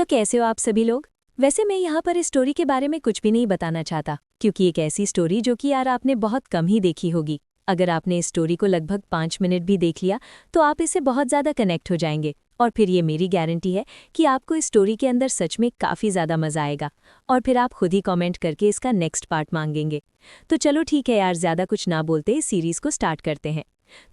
तो कैसे हो आप सभी लोग। वैसे मैं यहाँ पर इस स्टोरी के बारे में कुछ भी नहीं बताना चाहता, क्योंकि एक ऐसी स्टोरी जो कि यार आपने बहुत कम ही देखी होगी। अगर आपने इस स्टोरी को लगभग 5 मिनट भी देख लिया तो आप इससे बहुत ज़्यादा कनेक्ट हो जाएंगे, और फिर ये मेरी गारंटी है कि आपको इस स्टोरी के अंदर सच में काफ़ी ज़्यादा मज़ा आएगा, और फिर आप खुद ही कमेंट करके इसका नेक्स्ट पार्ट मांगेंगे। तो चलो ठीक है यार, ज़्यादा कुछ ना बोलते इस सीरीज़ को स्टार्ट करते हैं।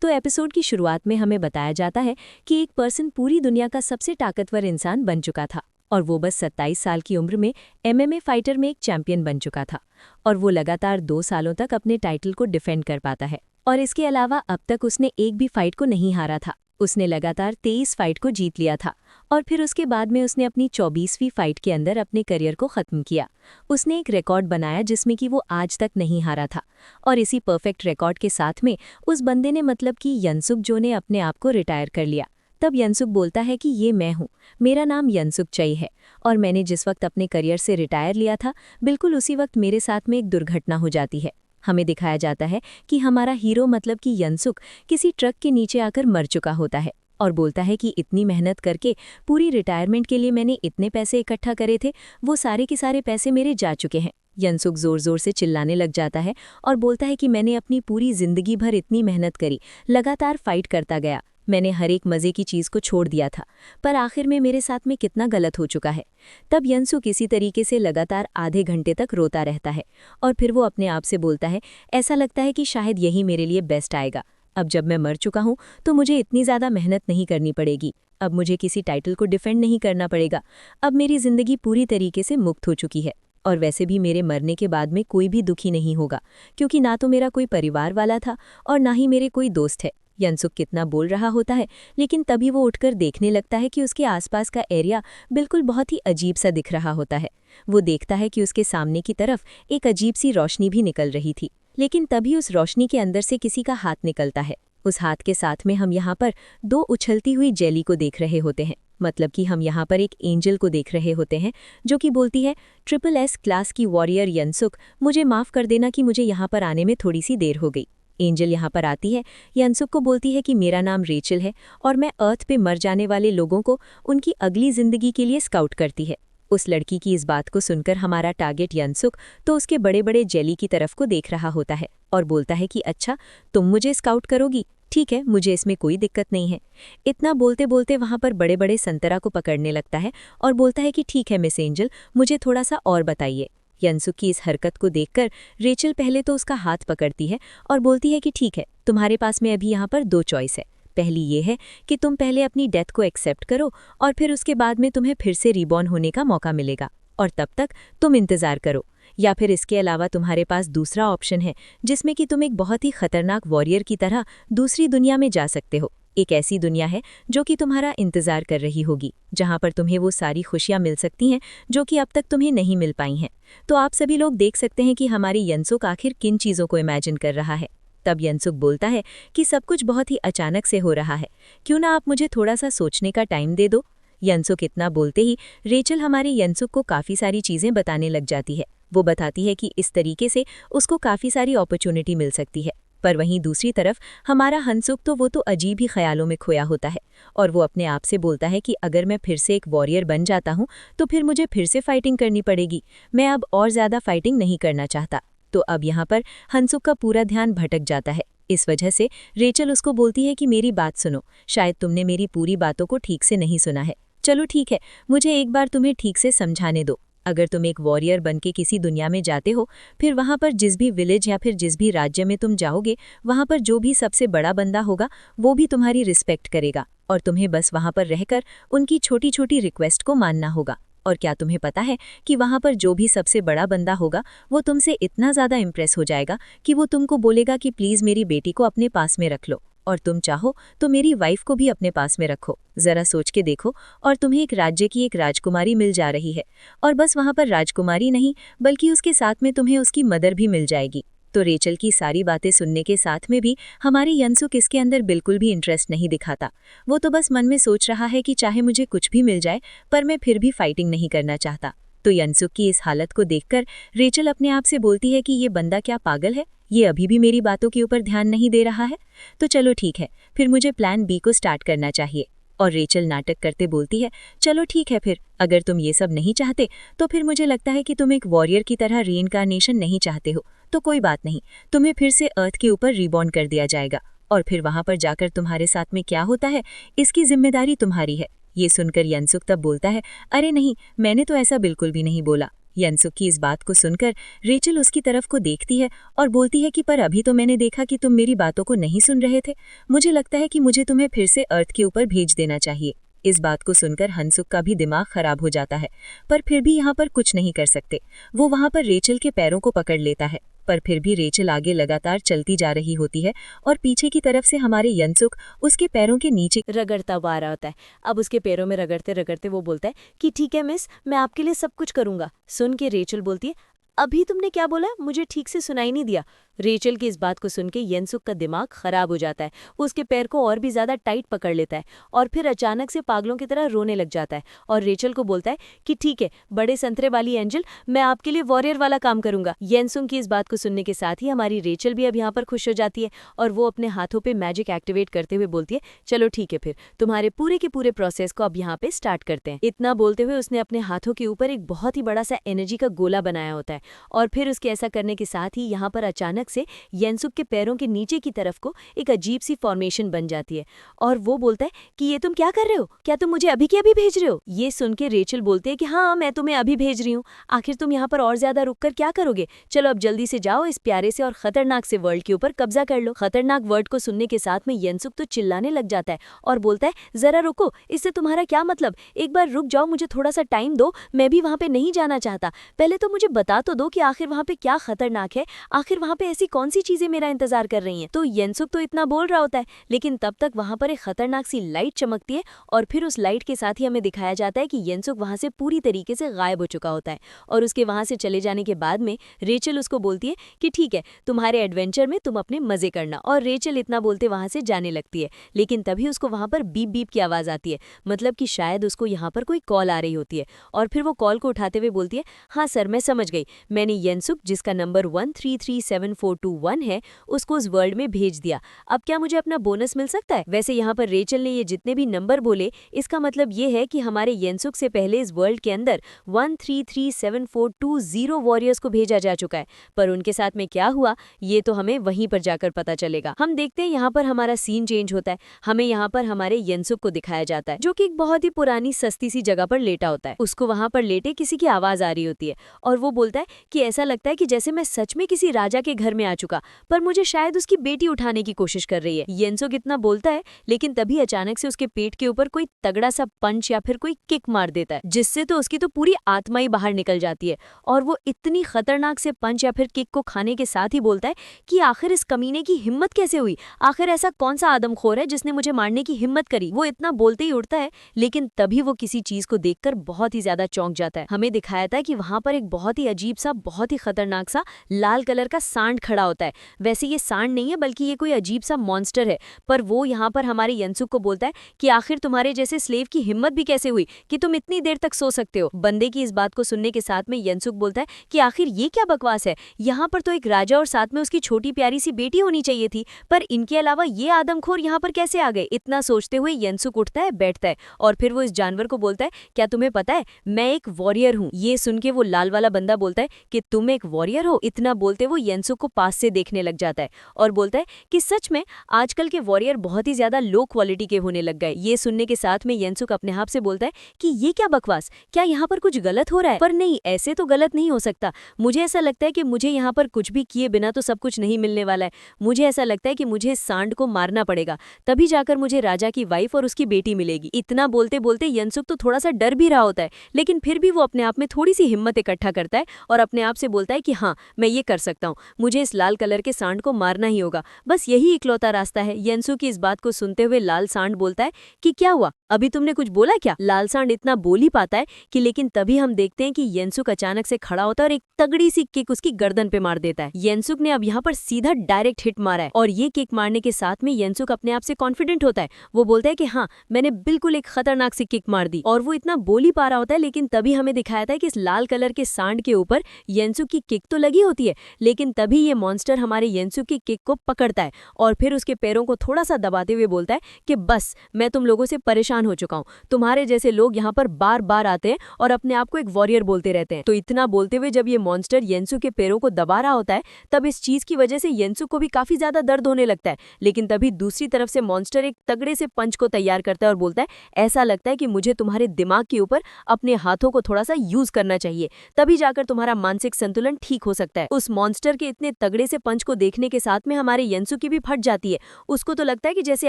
तो एपिसोड की शुरुआत में हमें बताया जाता है कि एक पर्सन पूरी दुनिया का सबसे ताकतवर इंसान बन चुका था, और वो बस 27 साल की उम्र में एमएमए फाइटर में एक चैंपियन बन चुका था, और वो लगातार 2 सालों तक अपने टाइटल को डिफेंड कर पाता है। और इसके अलावा अब तक उसने एक भी फाइट को नहीं हारा था। उसने लगातार 23 फाइट को जीत लिया था, और फिर उसके बाद में उसने अपनी 24वीं फाइट के अंदर अपने करियर को ख़त्म किया। उसने एक रिकॉर्ड बनाया जिसमें कि वो आज तक नहीं हारा था, और इसी परफेक्ट रिकॉर्ड के साथ में उस बंदे ने मतलब कि यनसुक जो ने अपने आप को रिटायर कर लिया। तब यनसुक बोलता है कि ये मैं हूँ, मेरा नाम यनसुक चई है, और मैंने जिस वक्त अपने करियर से रिटायर लिया था बिल्कुल उसी वक्त मेरे साथ में एक दुर्घटना हो जाती है। हमें दिखाया जाता है कि हमारा हीरो मतलब कि यनसुक किसी ट्रक के नीचे आकर मर चुका होता है, और बोलता है कि इतनी मेहनत करके पूरी रिटायरमेंट के लिए मैंने इतने पैसे इकट्ठा करे थे, वो सारे के सारे पैसे मेरे जा चुके हैं। यनसुक जोर जोर से चिल्लाने लग जाता है और बोलता है कि मैंने अपनी पूरी जिंदगी भर इतनी मेहनत करी, लगातार फाइट करता गया, मैंने हर एक मज़े की चीज़ को छोड़ दिया था, पर आखिर में मेरे साथ में कितना गलत हो चुका है। तब यनसुक इसी तरीके से लगातार आधे घंटे तक रोता रहता है, और फिर वो अपने आप से बोलता है, ऐसा लगता है कि शायद यही मेरे लिए बेस्ट आएगा। अब जब मैं मर चुका हूँ तो मुझे इतनी ज़्यादा मेहनत नहीं करनी पड़ेगी, अब मुझे किसी टाइटल को डिफेंड नहीं करना पड़ेगा, अब मेरी ज़िंदगी पूरी तरीके से मुक्त हो चुकी है। और वैसे भी मेरे मरने के बाद में कोई भी दुखी नहीं होगा, क्योंकि ना तो मेरा कोई परिवार वाला था और ना ही मेरे कोई दोस्त है। यनसुक कितना बोल रहा होता है, लेकिन तभी वो उठकर देखने लगता है कि उसके आसपास का एरिया बिल्कुल बहुत ही अजीब सा दिख रहा होता है। वो देखता है कि उसके सामने की तरफ एक अजीब सी रोशनी भी निकल रही थी, लेकिन तभी उस रोशनी के अंदर से किसी का हाथ निकलता है। उस हाथ के साथ में हम यहाँ पर 2 उछलती हुई जेली को देख रहे होते हैं, मतलब कि हम यहाँ पर एक एंजल को देख रहे होते हैं जो कि बोलती है, SSS क्लास की वॉरियर यनसुक, मुझे माफ़ कर देना कि मुझे यहाँ पर आने में थोड़ी सी देर हो गई। एंजल यहाँ पर आती है, यनसुक को बोलती है कि मेरा नाम रेचल है और मैं अर्थ पे मर जाने वाले लोगों को उनकी अगली ज़िंदगी के लिए स्काउट करती है। उस लड़की की इस बात को सुनकर हमारा टारगेट यनसुक तो उसके बड़े बड़े जेली की तरफ को देख रहा होता है और बोलता है कि अच्छा, तुम मुझे स्काउट करोगी, ठीक है, मुझे इसमें कोई दिक्कत नहीं है। इतना बोलते बोलते वहाँ पर बड़े बड़े संतरा को पकड़ने लगता है और बोलता है कि ठीक है मिस एंजल, मुझे थोड़ा सा और बताइए। यनसुक की इस हरकत को देखकर रेचल पहले तो उसका हाथ पकड़ती है और बोलती है कि ठीक है, तुम्हारे पास में अभी यहाँ पर 2 चॉइस है। पहली ये है कि तुम पहले अपनी डेथ को एक्सेप्ट करो और फिर उसके बाद में तुम्हें फिर से रिबॉर्न होने का मौका मिलेगा, और तब तक तुम इंतज़ार करो। या फिर इसके अलावा तुम्हारे पास दूसरा ऑप्शन है जिसमें कि तुम एक बहुत ही खतरनाक वॉरियर की तरह दूसरी दुनिया में जा सकते हो। एक ऐसी दुनिया है जो कि तुम्हारा इंतज़ार कर रही होगी, जहाँ पर तुम्हें वो सारी खुशियाँ मिल सकती हैं जो कि अब तक तुम्हें नहीं मिल पाई हैं। तो आप सभी लोग देख सकते हैं कि हमारी यनसुक आखिर किन चीज़ों को इमेजिन कर रहा है। तब यनसुक बोलता है कि सब कुछ बहुत ही अचानक से हो रहा है, क्यों ना आप मुझे थोड़ा सा सोचने का टाइम दे दो। यनसुक इतना बोलते ही रेचल हमारी यनसुक को काफ़ी सारी चीज़ें बताने लग जाती है। वो बताती है कि इस तरीके से उसको काफ़ी सारी अपॉर्चुनिटी मिल सकती है, पर वहीं दूसरी तरफ हमारा हंसुक तो वो तो अजीब ही ख्यालों में खोया होता है, और वो अपने आप से बोलता है कि अगर मैं फिर से एक वॉरियर बन जाता हूँ तो फिर मुझे फिर से फाइटिंग करनी पड़ेगी, मैं अब और ज़्यादा फाइटिंग नहीं करना चाहता। तो अब यहाँ पर हंसुक का पूरा ध्यान भटक जाता है। इस वजह से रेचल उसको बोलती है कि मेरी बात सुनो, शायद तुमने मेरी पूरी बातों को ठीक से नहीं सुना है। चलो ठीक है, मुझे एक बार तुम्हें ठीक से समझाने दो। अगर तुम एक वॉरियर बन के किसी दुनिया में जाते हो, फिर वहाँ पर जिस भी विलेज या फिर जिस भी राज्य में तुम जाओगे, वहाँ पर जो भी सबसे बड़ा बंदा होगा वो भी तुम्हारी रिस्पेक्ट करेगा, और तुम्हें बस वहाँ पर रहकर उनकी छोटी छोटी रिक्वेस्ट को मानना होगा। और क्या तुम्हें पता है कि वहाँ पर जो भी सबसे बड़ा बंदा होगा वो तुमसे इतना ज़्यादा इम्प्रेस हो जाएगा कि वो तुमको बोलेगा कि प्लीज़ मेरी बेटी को अपने पास में रख लो, और तुम चाहो तो मेरी वाइफ को भी अपने पास में रखो। ज़रा सोच के देखो, और तुम्हें एक राज्य की एक राजकुमारी मिल जा रही है, और बस वहाँ पर राजकुमारी नहीं बल्कि उसके साथ में तुम्हें उसकी मदर भी मिल जाएगी। तो रेचल की सारी बातें सुनने के साथ में भी हमारी यनसुक इसके अंदर बिल्कुल भी इंटरेस्ट नहीं दिखाता। वो तो बस मन में सोच रहा है कि चाहे मुझे कुछ भी मिल जाए, पर मैं फिर भी फाइटिंग नहीं करना चाहता। तो यनसुक की इस हालत को देखकर रेचल अपने आप से बोलती है कि ये बंदा क्या पागल है, ये अभी भी मेरी बातों के ऊपर ध्यान नहीं दे रहा है। तो चलो ठीक है, फिर मुझे प्लान बी को स्टार्ट करना चाहिए। और रेचल नाटक करते बोलती है, चलो ठीक है फिर, अगर तुम ये सब नहीं चाहते तो फिर मुझे लगता है कि तुम एक वॉरियर की तरह रीइंकार्नेशन नहीं चाहते हो, तो कोई बात नहीं, तुम्हें फिर से अर्थ के ऊपर रिबॉर्न कर दिया जाएगा और फिर वहां पर जाकर तुम्हारे साथ में क्या होता है इसकी जिम्मेदारी तुम्हारी है। ये सुनकर यनसुक तब बोलता है, अरे नहीं, मैंने तो ऐसा बिल्कुल भी नहीं बोला। यनसुक की इस बात को सुनकर रेचल उसकी तरफ को देखती है और बोलती है कि पर अभी तो मैंने देखा कि तुम मेरी बातों को नहीं सुन रहे थे, मुझे लगता है कि मुझे तुम्हें फिर से अर्थ के ऊपर भेज देना चाहिए। इस बात को सुनकर हंसुक का भी दिमाग खराब हो जाता है, पर फिर भी यहाँ पर कुछ नहीं कर सकते। वो वहाँ पर रेचल के पैरों को पकड़ लेता है, पर फिर भी रेचल आगे लगातार चलती जा रही होती है और पीछे की तरफ से हमारे यनसुक उसके पैरों के नीचे रगड़ता हुआ आ रहा होता है। अब उसके पैरों में रगड़ते रगड़ते वो बोलता है कि ठीक है मिस, मैं आपके लिए सब कुछ करूंगा। सुन के रेचल बोलती है, अभी तुमने क्या बोला, मुझे ठीक से सुनाई नहीं दिया। रेचल की इस बात को सुन के यनसुक का दिमाग खराब हो जाता है। वो उसके पैर को और भी ज्यादा टाइट पकड़ लेता है और फिर अचानक से पागलों की तरह रोने लग जाता है और रेचल को बोलता है कि ठीक है बड़े संतरे वाली एंजल, मैं आपके लिए वॉरियर वाला काम करूंगा। यनसुक की इस बात को सुनने के साथ ही हमारी रेचल भी अब यहाँ पर खुश हो जाती है और वो अपने हाथों पे मैजिक एक्टिवेट करते हुए बोलती है, चलो ठीक है फिर, तुम्हारे पूरे के पूरे प्रोसेस को अब यहाँ पे स्टार्ट करते हैं। इतना बोलते हुए उसने अपने हाथों के ऊपर एक बहुत ही बड़ा सा एनर्जी का गोला बनाया होता है और फिर उसके ऐसा करने के साथ ही यहाँ पर अचानक से यनसुक के पैरों के नीचे की तरफ को एक अजीब सी फॉर्मेशन बन जाती है और वो बोलता है कि ये तुम क्या कर रहे हो, क्या तुम मुझे अभी के अभी भेज रहे हो। ये सुन के रेचल बोलती है कि हाँ, मैं तुम्हें अभी भेज रही हूँ, आखिर तुम यहाँ पर और ज्यादा रुककर क्या करोगे, चलो अब जल्दी से जाओ, इस प्यारे से और खतरनाक से वर्ल्ड के ऊपर कब्जा कर लो। खतरनाक वर्ड को सुनने के साथ में यनसुक तो चिल्लाने लग जाता है और बोलता है, जरा रुको, इससे तुम्हारा क्या मतलब, एक बार रुक जाओ, मुझे थोड़ा सा टाइम दो, मैं भी वहां पे नहीं जाना चाहता, पहले तो मुझे बता तो दो कि आखिर वहां पे क्या खतरनाक है, आखिर वहां पे ऐसी कौन सी चीजें मेरा इंतजार कर रही हैं। तो यनसुक तो इतना बोल रहा होता है, लेकिन तब तक वहां पर एक खतरनाक सी लाइट चमकती है और फिर उस लाइट के साथ ही हमें दिखाया जाता है कि यनसुक वहां से पूरी तरीके से गायब हो चुका होता है और उसके वहां से चले जाने के बाद में रेचल उसको बोलती है कि ठीक है, तुम्हारे एडवेंचर में तुम अपने मजे करना, और रेचल इतना बोलते वहां से जाने लगती है। लेकिन तभी उसको वहां पर बीप बीप की आवाज आती है, मतलब कि शायद उसको यहाँ पर कोई कॉल आ रही होती है और फिर वो कॉल को उठाते हुए बोलती है, हाँ सर, मैं समझ गई, मैंने यनसुक, जिसका नंबर 1337421 है, उसको उस वर्ल्ड में भेज दिया, अब क्या मुझे अपना बोनस मिल सकता है। वैसे यहाँ पर रेचल ने ये जितने भी नंबर बोले, इसका मतलब ये है कि हमारे यनसुक से पहले इस वर्ल्ड के अंदर 1337420 वॉरियर्स को भेजा जा चुका है, पर उनके साथ में क्या हुआ ये तो हमें वहीं पर जाकर पता चलेगा। हम देखते हैं यहाँ पर हमारा सीन चेंज होता है, हमें यहाँ पर हमारे यनसुक को दिखाया जाता है जो कि एक बहुत ही पुरानी सस्ती सी जगह पर लेटा होता है। उसको वहां पर लेटे किसी की आवाज आ रही होती है और वो बोलता है कि ऐसा लगता है कि जैसे मैं सच में किसी राजा के घर में आ चुका, पर मुझे शायद उसकी बेटी उठाने की कोशिश कर रही है। यनसुक इतना बोलता है, लेकिन तभी अचानक से उसके पेट के ऊपर कोई तगड़ा सा पंच या फिर कोई किक मार देता है, जिससे तो उसकी तो पूरी आत्मा ही बाहर निकल जाती है और वो इतनी खतरनाक से पंच या फिर किक को खाने के साथ ही बोलता है कि आखिर इस कमीने की हिम्मत कैसे हुई, आखिर ऐसा कौन सा आदमखोर है जिसने मुझे मारने की हिम्मत करी। वो इतना बोलते ही उठता है, लेकिन तभी वो किसी चीज को देखकर बहुत ही ज्यादा चौंक जाता है। हमें दिखाया था कि वहां पर एक बहुत ही अजीब सा, बहुत ही खतरनाक सा लाल कलर का सांड खड़ा होता है। वैसे ये सांड नहीं है, बल्कि ये कोई अजीब सा मॉन्स्टर है, पर वो यहाँ पर हमारे यनसुक को बोलता है कि आखिर तुम्हारे जैसे स्लेव की हिम्मत भी कैसे हुई कि तुम इतनी देर तक सो सकते हो। बंदे की इस बात को सुनने के साथ में यनसुक बोलता है कि आखिर ये क्या बकवास है, यहाँ पर तो एक राजा और साथ में उसकी छोटी प्यारी सी बेटी होनी चाहिए थी, पर इनके अलावा ये आदमखोर यहाँ पर कैसे आ गए। इतना सोचते हुए यनसुक उठता है, बैठता है और फिर वो इस जानवर को बोलता है, क्या तुम्हें पता है मैं एक वॉरियर हूँ। ये सुन के वो लाल वाला बंदा बोलता है कि तुम एक वॉरियर हो। इतना बोलते वो यनसुक को पास से देखने लग जाता है और बोलता है कि सच में आजकल के वॉरियर बहुत ही ज्यादा लो क्वालिटी के होने लग गए। ये सुनने के साथ में यनसुक अपने आप से बोलता है कि ये क्या बकवास, क्या यहाँ पर कुछ गलत हो रहा है। पर नहीं, ऐसे तो गलत नहीं हो सकता, मुझे ऐसा लगता है कि मुझे यहाँ पर कुछ भी किए बिना तो सब कुछ नहीं मिलने वाला है। मुझे ऐसा लगता है कि मुझे इस सांड को मारना पड़ेगा, तभी जाकर मुझे राजा की वाइफ और उसकी बेटी मिलेगी। इतना बोलते बोलते यनसुक तो थोड़ा सा डर भी रहा होता है, लेकिन फिर भी वो अपने आप में थोड़ी सी हिम्मत इकट्ठा करता है और अपने आप से बोलता है कि हाँ, मैं ये कर सकता हूँ, मुझे इस लाल कलर के सांड को मारना ही होगा, बस यही इकलौता रास्ता है। यनसुक की इस बात को सुनते हुए लाल सांड बोलता है कि क्या हुआ, अभी तुमने कुछ बोला क्या। लाल सांड इतना बोल ही पाता है कि लेकिन तभी हम देखते हैं कि यनसुक अचानक से खड़ा होता है और एक तगड़ी सी किक उसकी गर्दन पे मार देता है। यनसुक ने अब यहाँ पर सीधा डायरेक्ट हिट मारा है और ये किक मारने के साथ में यनसुक अपने आप से कॉन्फिडेंट होता है। वो बोलता है कि हाँ, मैंने बिल्कुल एक खतरनाक सी किक मार दी, और वो इतना बोल ही पा रहा होता है, लेकिन तभी हमें दिखाया था कि इस लाल कलर के सांड के ऊपर यनसुक की किक तो लगी होती है, लेकिन तभी ये मॉन्स्टर हमारे यनसुक की किक को पकड़ता है और फिर उसके पैरों को थोड़ा सा दबाते हुए बोलता है कि बस मैं तुम लोगों से परेशान परेशान हो चुका हूँ। तुम्हारे जैसे लोग यहाँ पर बार बार आते हैं और अपने आप को एक वॉरियर बोलते रहते हैं। तो इतना बोलते हुए जब ये मॉन्स्टर येंसु के पैरों को दबा रहा होता है, तब इस चीज की वजह से येंसु को भी काफी ज्यादा दर्द होने लगता है। लेकिन तभी दूसरी तरफ से मॉन्स्टर एक तगड़े से पंच को तैयार करता है और बोलता है, ऐसा लगता है कि मुझे तुम्हारे दिमाग के ऊपर अपने हाथों को थोड़ा सा यूज करना चाहिए, तभी जाकर तुम्हारा मानसिक संतुलन ठीक हो सकता है। उस मॉन्स्टर के इतने तगड़े से पंच को देखने के साथ में हमारे येंसु की भी फट जाती है। उसको तो लगता है कि जैसे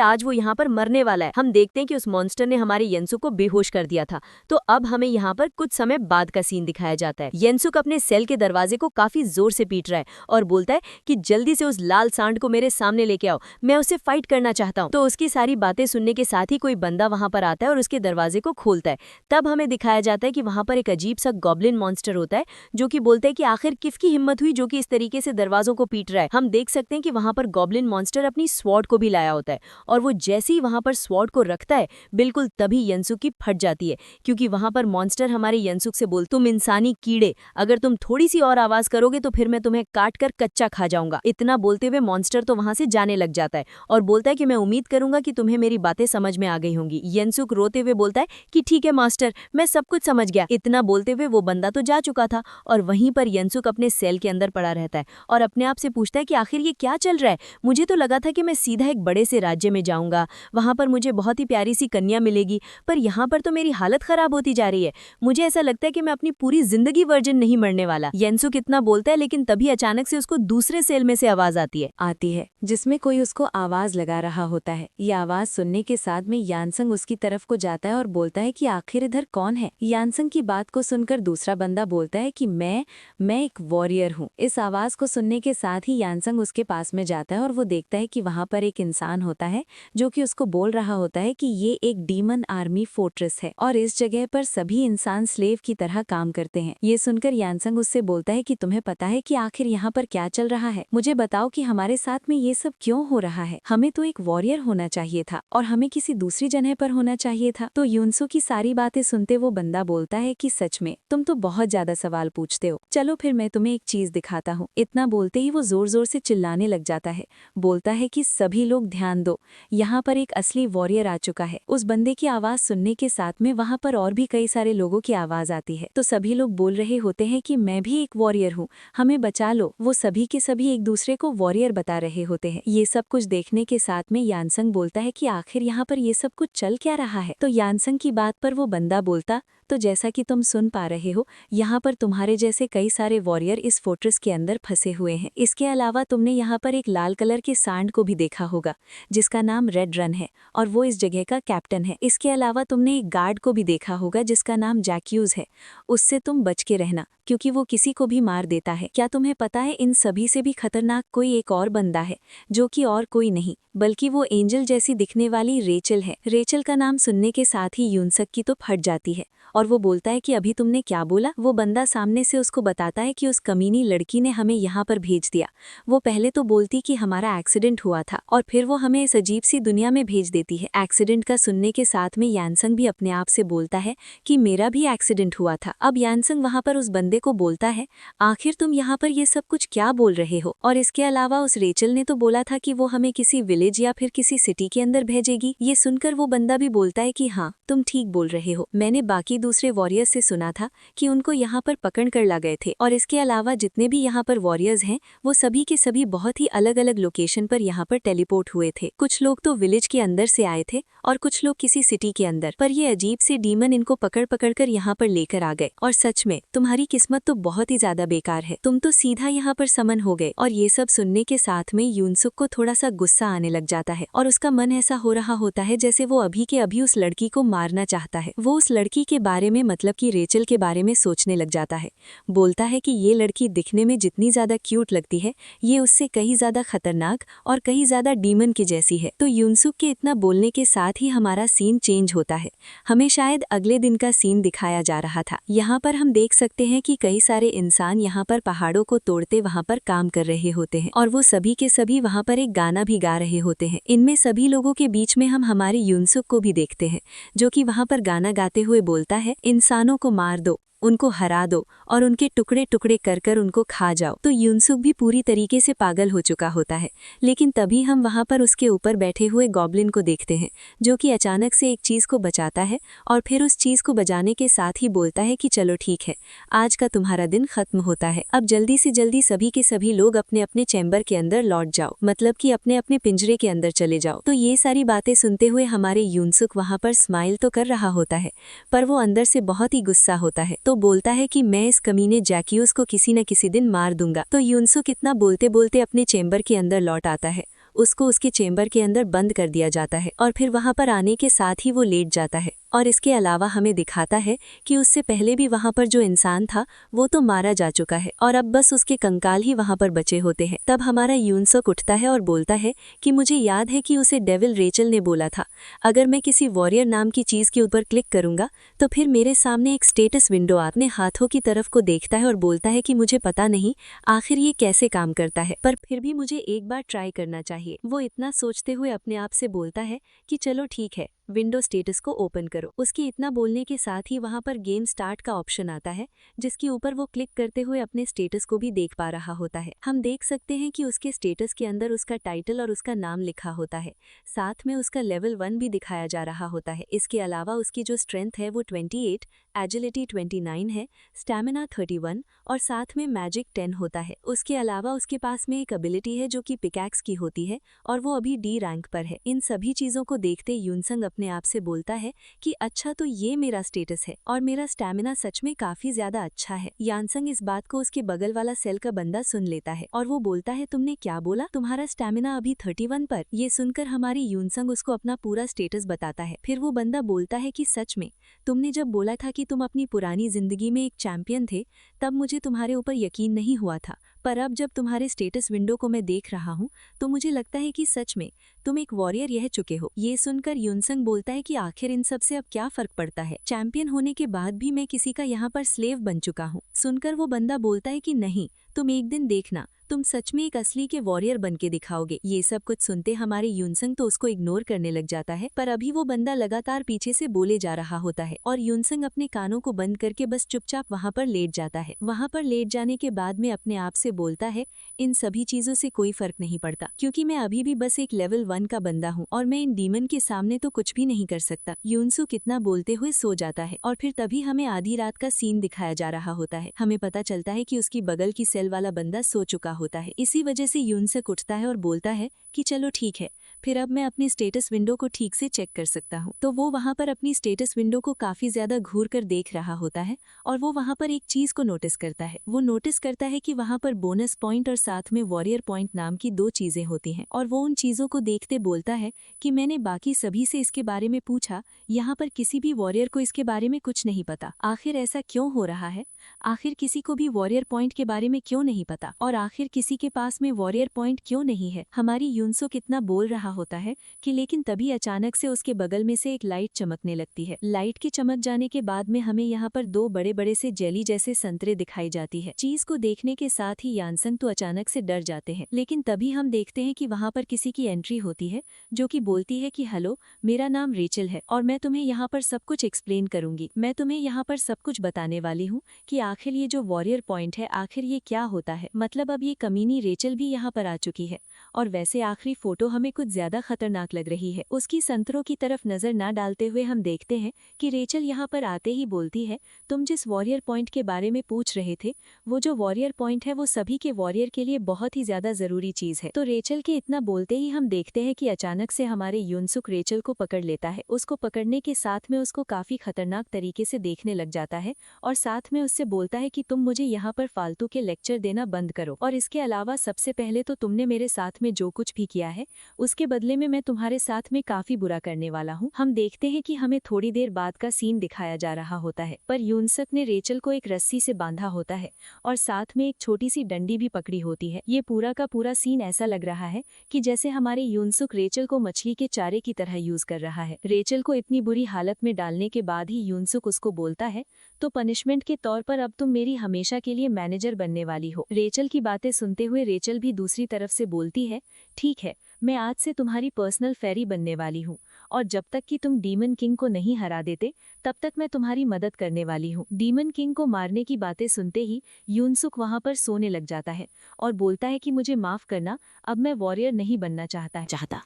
आज वो यहाँ पर मरने वाला है। हम देखते हैं कि उस मॉन्स्टर ने हमारे येंसु को बेहोश कर दिया था। तो अब हमें यहाँ पर कुछ समय बाद का सीन दिखाया जाता है। येंसुक अपने सेल के दरवाजे को काफी जोर से पीट रहा है और बोलता है कि जल्दी से उस लाल सांड को मेरे सामने लेके आओ, मैं उससे फाइट करना चाहता हूँ। तो उसकी सारी बातें सुनने के साथ ही कोई बंदा वहां पर आता है और उसके दरवाजे को खोलता है। तब हमें दिखाया जाता है कि वहां पर एक अजीब सा गॉब्लिन मॉन्स्टर होता है, जो कि बोलता है कि आखिर किसकी हिम्मत हुई जो कि इस तरीके से दरवाजों को पीट रहा है। हम देख सकते हैं कि वहां पर गॉब्लिन मॉन्स्टर अपनी स्वॉर्ड को भी लाया होता है और वो जैसे ही वहां पर स्वॉर्ड को रखता है, बिल्कुल तभी येंसुक की फट जाती है, क्योंकि वहां पर मॉन्स्टर हमारे येंसुक से बोल, तुम इंसानी कीड़े, अगर तुम थोड़ी सी और आवाज करोगे तो फिर मैं तुम्हें काट कर कच्चा खा जाऊंगा। इतना बोलते हुए मॉन्स्टर तो वहां से जाने लग जाता है और बोलता है कि मैं उम्मीद करूंगा कि तुम्हें मेरी बातें समझ में आ गई होंगी। येंसुक रोते हुए बोलता है कि ठीक है मास्टर, मैं सब कुछ समझ गया। इतना बोलते हुए वो बंदा तो जा चुका था और वहीं पर येंसुक अपने सेल के अंदर पड़ा रहता है और अपने आप से पूछता है कि आखिर ये क्या चल रहा है। मुझे तो लगा था कि मैं सीधा एक बड़े से राज्य में जाऊंगा, वहां पर मुझे बहुत ही प्यारी सी कन्या मिलेगी, पर यहाँ पर तो मेरी हालत खराब होती जा रही है। मुझे ऐसा लगता है कि मैं अपनी पूरी जिंदगी वर्जिन नहीं मरने वाला। येंसुक इतना बोलता है, लेकिन तभी अचानक से उसको दूसरे सेल में से आवाज आती है जिसमें कोई उसको आवाज लगा रहा होता है। ये आवाज सुनने के साथ में यानसंग उसकी तरफ को जाता है और बोलता है कि आखिर इधर कौन है। यानसंग की बात को सुनकर दूसरा बंदा बोलता है कि मैं एक वॉरियर हूँ। इस आवाज को सुनने के साथ ही यानसंग उसके पास में जाता है और वो देखता है कि वहां पर एक इंसान होता है जो कि उसको बोल रहा होता है कि ये एक डीमन आर्मी फोर्ट्रेस है और इस जगह पर सभी इंसान स्लेव की तरह काम करते हैं। ये सुनकर यानसंग उससे बोलता है कि तुम्हें पता है कि आखिर यहाँ पर क्या चल रहा है? मुझे बताओ कि हमारे साथ में ये सब क्यों हो रहा है? हमें तो एक वॉरियर होना चाहिए था और हमें किसी दूसरी जगह पर होना चाहिए था। तो युनसु की सारी बातें सुनते वो बंदा बोलता है कि सच में तुम तो बहुत ज्यादा सवाल पूछते हो, चलो फिर मैं तुम्हें एक चीज दिखाता हूँ। इतना बोलते ही वो जोर जोर से चिल्लाने लग जाता है, बोलता है कि सभी लोग ध्यान दो, यहाँ पर एक असली वॉरियर आ चुका है। उस बंदे की आवाज सुनने के साथ में वहाँ पर और भी कई सारे लोगों की आवाज आती है। तो सभी लोग बोल रहे होते हैं कि मैं भी एक वॉरियर हूँ, हमें बचा लो। वो सभी के सभी एक दूसरे को वॉरियर बता रहे होते हैं। ये सब कुछ देखने के साथ में यानसंग बोलता है कि आखिर यहाँ पर ये सब कुछ चल क्या रहा है? तो यानसंग की बात पर वो बंदा बोलता, तो जैसा कि तुम सुन पा रहे हो, यहाँ पर तुम्हारे जैसे कई सारे वॉरियर इस फोर्ट्रेस के अंदर फंसे हुए हैं। इसके अलावा तुमने यहाँ पर एक लाल कलर के सांड को भी देखा होगा जिसका नाम रेड रन है और वो इस जगह का कैप्टन है। इसके अलावा तुमने एक गार्ड को भी देखा होगा जिसका नाम जैक्यूज है, उससे तुम बच के रहना क्योंकि वो किसी को भी मार देता है। क्या तुम्हें पता है इन सभी से भी खतरनाक कोई एक और बंदा है जो कि और कोई नहीं बल्कि वो एंजल जैसी दिखने वाली रेचल है। रेचल का नाम सुनने के साथ ही यूनसक की तो फट जाती है और वो बोलता है कि अभी तुमने क्या बोला? वो बंदा सामने से उसको बताता है कि उस कमीनी लड़की ने हमें यहाँ पर भेज दिया। वो पहले तो बोलती कि हमारा एक्सीडेंट हुआ था और फिर वो हमें इस अजीब सी दुनिया में भेज देती है। एक्सीडेंट का सुनने के साथ में यानसंग भी अपने आप से बोलता है कि मेरा भी एक्सीडेंट हुआ था। अब यानसंग वहाँ पर उस बंदे को बोलता है, आखिर तुम यहाँ पर ये सब कुछ क्या बोल रहे हो? और इसके अलावा उस रेचल ने तो बोला था कि वो हमें किसी विलेज या फिर किसी सिटी के अंदर भेजेगी। ये सुनकर वो बंदा भी बोलता है कि हाँ, तुम ठीक बोल रहे हो, मैंने बाकी दूसरे वॉरियर्स से सुना था कि उनको यहाँ पर पकड़ कर ला गए थे और इसके अलावा जितने भी यहाँ पर वॉरियर्स हैं वो सभी के सभी बहुत ही अलग अलग लोकेशन पर यहाँ पर टेलीपोर्ट हुए थे। कुछ लोग तो विलेज के अंदर से आए थे और कुछ लोग किसी सिटी के अंदर, पर ये अजीब से डीमन इनको पकड़ पकड़ कर यहाँ पर लेकर आ गए। और सच में तुम्हारी किस्मत तो बहुत ही ज्यादा बेकार है, तुम तो सीधा यहाँ पर समन हो गए। और ये सब सुनने के साथ में यूनसुक को थोड़ा सा गुस्सा आने लग जाता है और उसका मन ऐसा हो रहा होता है जैसे वो अभी के अभी उस लड़की को मारना चाहता है। वो उस लड़की के बारे में मतलब कि रेचल के बारे में सोचने लग जाता है। बोलता है कि ये लड़की दिखने में जितनी ज्यादा क्यूट लगती है ये उससे कहीं ज्यादा खतरनाक और कहीं ज्यादा डीमन की जैसी है। तो यूनसुक के इतना बोलने के साथ ही हमारा सीन चेंज होता है। हमें शायद अगले दिन का सीन दिखाया जा रहा था। यहाँ पर हम देख सकते हैं कि कई सारे इंसान यहाँ पर पहाड़ों को तोड़ते वहाँ पर काम कर रहे होते हैं और वो सभी के सभी वहाँ पर एक गाना भी गा रहे होते हैं। इनमें सभी लोगों के बीच में हम हमारे यूनसुक को भी देखते हैं जो कि वहाँ पर गाना गाते हुए बोलता है, इंसानों को मार दो, उनको हरा दो और उनके टुकड़े टुकड़े कर कर उनको खा जाओ। तो यूनसुक भी पूरी तरीके से पागल हो चुका होता है, लेकिन तभी हम वहाँ पर उसके ऊपर बैठे हुए गॉब्लिन को देखते हैं, जो कि अचानक से एक चीज़ को बचाता है और फिर उस चीज़ को बजाने के साथ ही बोलता है कि चलो ठीक है, आज का तुम्हारा दिन खत्म होता है, अब जल्दी से जल्दी सभी के सभी लोग अपने अपने चैम्बर के अंदर लौट जाओ, मतलब कि अपने अपने पिंजरे के अंदर चले जाओ। तो ये सारी बातें सुनते हुए हमारे यूनसुक वहाँ पर स्माइल तो कर रहा होता है, पर वो अंदर से बहुत ही गुस्सा होता है। तो बोलता है कि मैं इस कमीने जैक्यूस को किसी न किसी दिन मार दूंगा। तो यूनसुक इतना बोलते बोलते अपने चेंबर के अंदर लौट आता है, उसको उसके चेंबर के अंदर बंद कर दिया जाता है और फिर वहां पर आने के साथ ही वो लेट जाता है। और इसके अलावा हमें दिखाता है कि उससे पहले भी वहां पर जो इंसान था वो तो मारा जा चुका है और अब बस उसके कंकाल ही वहां पर बचे होते हैं। तब हमारा यूनसुक उठता है और बोलता है कि मुझे याद है कि उसे डेविल रेचल ने बोला था, अगर मैं किसी वॉरियर नाम की चीज के ऊपर क्लिक करूंगा तो फिर मेरे सामने एक स्टेटस विंडो अपने हाथों की तरफ को देखता है और बोलता है कि मुझे पता नहीं आखिर ये कैसे काम करता है, पर फिर भी मुझे एक बार ट्राई करना चाहिए। वो इतना सोचते हुए अपने आप से बोलता है कि चलो ठीक है, विंडो स्टेटस को ओपन करो। उसके इतना बोलने के साथ ही वहां पर गेम स्टार्ट का ऑप्शन आता है, जिसके ऊपर वो क्लिक करते हुए अपने स्टेटस को भी देख पा रहा होता है। हम देख सकते हैं कि उसके स्टेटस के अंदर उसका टाइटल और उसका नाम लिखा होता है, साथ में उसका लेवल 1 भी दिखाया जा रहा होता है। इसके अलावा उसकी जो स्ट्रेंथ है वो 28, एजिलिटी 29 है, स्टैमिना 31 और साथ में मैजिक 10 होता है। उसके अलावा उसके पास में एक एबिलिटी है जो कि पिकैक्स की होती है और वो अभी डी रैंक पर है। इन सभी चीजों को देखते यूनसंग अपने आप से बोलता है कि अच्छा, तो ये मेरा स्टेटस है और मेरा स्टैमिना सच में काफी ज्यादा अच्छा है। यानसंग इस बात को उसके बगल वाला सेल का बंदा सुन लेता है और वो बोलता है, तुमने क्या बोला, तुम्हारा स्टैमिना अभी 31 पर। ये सुनकर हमारी यूनसंग उसको अपना पूरा स्टेटस बताता है। फिर वो बंदा बोलता है कि सच में तुमने जब बोला था कि तुम अपनी पुरानी जिंदगी में एक चैंपियन थे, तब मुझे तुम्हारे ऊपर यकीन नहीं हुआ था, पर अब जब तुम्हारे स्टेटस विंडो को मैं देख रहा हूँ तो मुझे लगता है कि सच में तुम एक वॉरियर रह चुके हो। ये सुनकर यूनसंग बोलता है कि आखिर इन सब से अब क्या फर्क पड़ता है, चैंपियन होने के बाद भी मैं किसी का यहाँ पर स्लेव बन चुका हूँ। सुनकर वो बंदा बोलता है कि नहीं, तुम एक दिन देखना, तुम सच में एक असली के वॉरियर बन के दिखाओगे। ये सब कुछ सुनते हमारे यूनसंग तो उसको इग्नोर करने लग जाता है, पर अभी वो बंदा लगातार पीछे से बोले जा रहा होता है और यूनसंग अपने कानों को बंद करके बस चुपचाप वहाँ पर लेट जाता है। वहाँ पर लेट जाने के बाद में अपने आप से बोलता है, इन सभी चीजों से कोई फर्क नहीं पड़ता, क्योंकि मैं अभी भी बस एक लेवल 1 का बंदा हूँ और मैं इन डीमन के सामने तो कुछ भी नहीं कर सकता। यूनसु कितना बोलते हुए सो जाता है और फिर तभी हमें आधी रात का सीन दिखाया जा रहा होता है। हमें पता चलता है कि उसकी बगल की सेल वाला बंदा सो चुका होता है। इसी वजह से यूनसक उठता है और बोलता है कि चलो ठीक है, फिर अब मैं अपनी स्टेटस विंडो को ठीक से चेक कर सकता हूँ। तो वो वहाँ पर अपनी स्टेटस विंडो को काफी ज्यादा घूर कर देख रहा होता है और वो वहाँ पर एक चीज को नोटिस करता है। वो नोटिस करता है कि वहाँ पर बोनस पॉइंट और साथ में वॉरियर पॉइंट नाम की 2 चीजें होती हैं और वो उन चीजों को देखते बोलता है कि मैंने बाकी सभी से इसके बारे में पूछा, यहाँ पर किसी भी वॉरियर को इसके बारे में कुछ नहीं पता। आखिर ऐसा क्यों हो रहा है? आखिर किसी को भी वॉरियर पॉइंट के बारे में क्यों नहीं पता और आखिर किसी के पास में वॉरियर पॉइंट क्यों नहीं है? हमारी यूनसो कितना बोल रहा होता है कि लेकिन तभी अचानक से उसके बगल में से एक लाइट चमकने लगती है। लाइट के चमक जाने के बाद में हमें यहाँ पर 2 बड़े बड़े से जेली जैसे संतरे दिखाई जाती है। चीज को देखने के साथ ही यानसंग तो अचानक से डर जाते हैं, लेकिन तभी हम देखते हैं कि वहाँ पर किसी की एंट्री होती है जो कि बोलती है कि हेलो, मेरा नाम रेचल है और मैं तुम्हें यहाँ पर सब कुछ एक्सप्लेन करूंगी। मैं तुम्हें यहाँ पर सब कुछ बताने वाली हूँ कि आखिर ये जो वॉरियर पॉइंट है आखिर ये क्या होता है। मतलब अब ये कमीनी रेचल भी यहाँ पर आ चुकी है और वैसे आखिरी फोटो हमें कुछ ज्यादा खतरनाक लग रही है। उसकी संतरों की तरफ नजर न डालते हुए हम देखते हैं कि रेचल यहाँ पर आते ही बोलती है, तुम जिस वॉरियर पॉइंट के बारे में पूछ रहे थे, वो जो वॉरियर पॉइंट है वो सभी के वॉरियर के लिए बहुत ही ज्यादा जरूरी चीज है। तो रेचल के इतना बोलते ही हम देखते हैं कि अचानक से हमारे यूनसुक रेचल को पकड़ लेता है। उसको पकड़ने के साथ में उसको काफी खतरनाक तरीके से देखने लग जाता है और साथ में उससे बोलता है कि तुम मुझे यहाँ पर फालतू के लेक्चर देना बंद करो और इसके अलावा सबसे पहले तो तुमने मेरे साथ में जो कुछ भी किया है उसके बदले में मैं तुम्हारे साथ में काफी बुरा करने वाला हूँ। हम देखते हैं कि हमें थोड़ी देर बाद का सीन दिखाया जा रहा होता है, पर यूनसक ने रेचल को एक रस्सी से बांधा होता है और साथ में एक छोटी सी डंडी भी पकड़ी होती है। ये पूरा का पूरा सीन ऐसा लग रहा है कि जैसे हमारे यूनसुक रेचल को मछली के चारे की तरह यूज कर रहा है। रेचल को इतनी बुरी हालत में डालने के बाद ही यूनसुक उसको बोलता है, तो पनिशमेंट के तौर पर अब तुम मेरी हमेशा के लिए मैनेजर बनने वाली हो। रेचल की बातें सुनते हुए रेचल भी दूसरी तरफ से बोलती है, ठीक है, मैं आज से तुम्हारी पर्सनल फेरी बनने वाली हूँ और जब तक कि तुम डीमन किंग को नहीं हरा देते तब तक मैं तुम्हारी मदद करने वाली हूँ। डीमन किंग को मारने की बातें सुनते ही यूनसुक वहां पर सोने लग जाता है और बोलता है कि मुझे माफ करना, अब मैं वॉरियर नहीं बनना चाहता।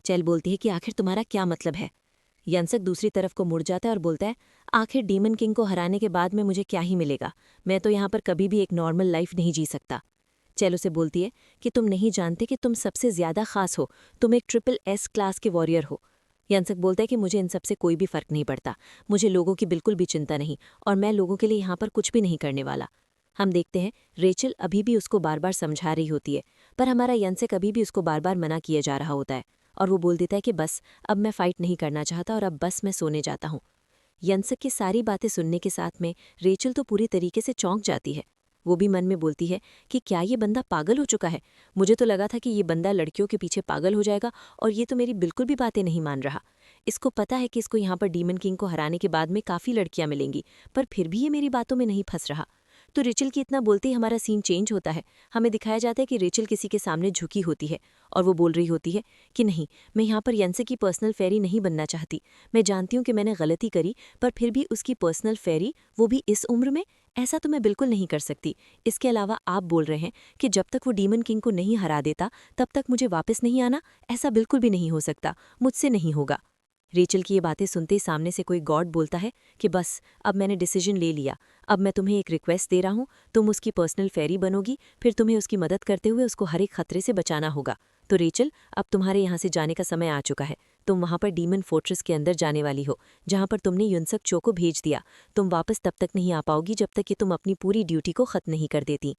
चैल बोलती है कि आखिर तुम्हारा क्या मतलब है। यंसक दूसरी तरफ को मुड़ जाता है और बोलता है, आखिर डीमन किंग को हराने के बाद में मुझे क्या ही मिलेगा, मैं तो यहाँ पर कभी भी एक नॉर्मल लाइफ नहीं जी सकता। चैल उसे बोलती है कि तुम नहीं जानते कि तुम सबसे ज्यादा खास हो, तुम एक SSS क्लास के वॉरियर हो। यंसक बोलता है कि मुझे इन सबसे कोई भी फर्क नहीं पड़ता, मुझे लोगों की बिल्कुल भी चिंता नहीं, और मैं लोगों के लिए यहाँ पर कुछ भी नहीं करने वाला। हम देखते हैं रेचल अभी भी उसको बार बार समझा रही होती है, पर हमारा यंसक अभी भी उसको बार बार मना किया जा रहा होता है और वो बोल देता है कि बस अब मैं फाइट नहीं करना चाहता और अब बस मैं सोने जाता हूँ। यंसक की सारी बातें सुनने के साथ में रेचल तो पूरी तरीके से चौंक जाती है। वो भी मन में बोलती है कि क्या ये बंदा पागल हो चुका है, मुझे तो लगा था कि ये बंदा लड़कियों के पीछे पागल हो जाएगा और ये तो मेरी बिल्कुल भी बातें नहीं मान रहा। इसको पता है कि इसको यहाँ पर डीमन किंग को हराने के बाद में काफ़ी लड़कियां मिलेंगी, पर फिर भी ये मेरी बातों में नहीं फंस रहा। तो रेचल की इतना बोलते ही हमारा सीन चेंज होता है। हमें दिखाया जाता है कि रेचल किसी के सामने झुकी होती है और वो बोल रही होती है कि नहीं, मैं यहाँ पर यंसक की पर्सनल फेरी नहीं बनना चाहती। मैं जानती हूँ कि मैंने गलती करी, पर फिर भी उसकी पर्सनल फेरी, वो भी इस उम्र में, ऐसा तो मैं बिल्कुल नहीं कर सकती। इसके अलावा आप बोल रहे हैं कि जब तक वो डीमन किंग को नहीं हरा देता तब तक मुझे वापस नहीं आना, ऐसा बिल्कुल भी नहीं हो सकता, मुझसे नहीं होगा। रेचल की ये बातें सुनते ही सामने से कोई गॉड बोलता है कि बस अब मैंने डिसीजन ले लिया, अब मैं तुम्हें एक रिक्वेस्ट दे रहा हूँ, तुम उसकी पर्सनल फेरी बनोगी, फिर तुम्हें उसकी मदद करते हुए उसको हर एक खतरे से बचाना होगा। तो रेचल, अब तुम्हारे यहाँ से जाने का समय आ चुका है। तुम वहाँ पर डीमन फोर्ट्रेस के अंदर जाने वाली हो, जहाँ पर तुमने युनसक चो को भेज दिया। तुम वापस तब तक नहीं आ पाओगी जब तक कि तुम अपनी पूरी ड्यूटी को खत्म नहीं कर देती।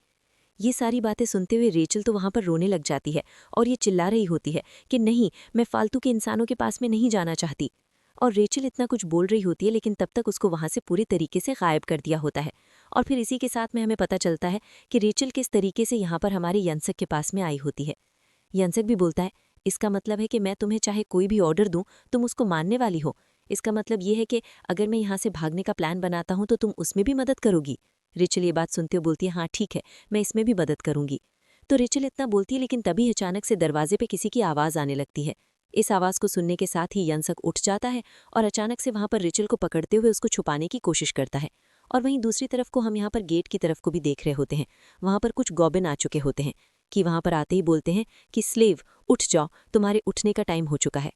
ये सारी बातें सुनते हुए रेचल तो वहाँ पर रोने लग जाती है और ये चिल्ला रही होती है कि नहीं, मैं फालतू के इंसानों के पास में नहीं जाना चाहती। और रेचल इतना कुछ बोल रही होती है, लेकिन तब तक उसको वहाँ से पूरी तरीके से गायब कर दिया होता है। और फिर इसी के साथ में हमें पता चलता है कि रेचल किस तरीके से यहाँ पर हमारे यंसक के पास में आई होती है। यंसक भी बोलता है, इसका मतलब है कि मैं तुम्हें चाहे कोई भी ऑर्डर दूं, तुम उसको मानने वाली हो। इसका मतलब ये है कि अगर मैं यहाँ से भागने का प्लान बनाता हूँ तो तुम उसमें भी मदद करोगी। रेचल ये बात सुनते हुए बोलती है, हाँ ठीक है, मैं इसमें भी मदद करूंगी। तो रेचल इतना बोलती है, लेकिन तभी अचानक से दरवाजे पे किसी की आवाज़ आने लगती है। इस आवाज़ को सुनने के साथ ही यंसक उठ जाता है और अचानक से वहाँ पर रेचल को पकड़ते हुए उसको छुपाने की कोशिश करता है। और वहीं दूसरी तरफ को हम यहाँ पर गेट की तरफ को भी देख रहे होते हैं। वहाँ पर कुछ गॉबिन आ चुके होते हैं कि वहाँ पर आते ही बोलते हैं कि स्लेव उठ जाओ, तुम्हारे उठने का टाइम हो चुका है।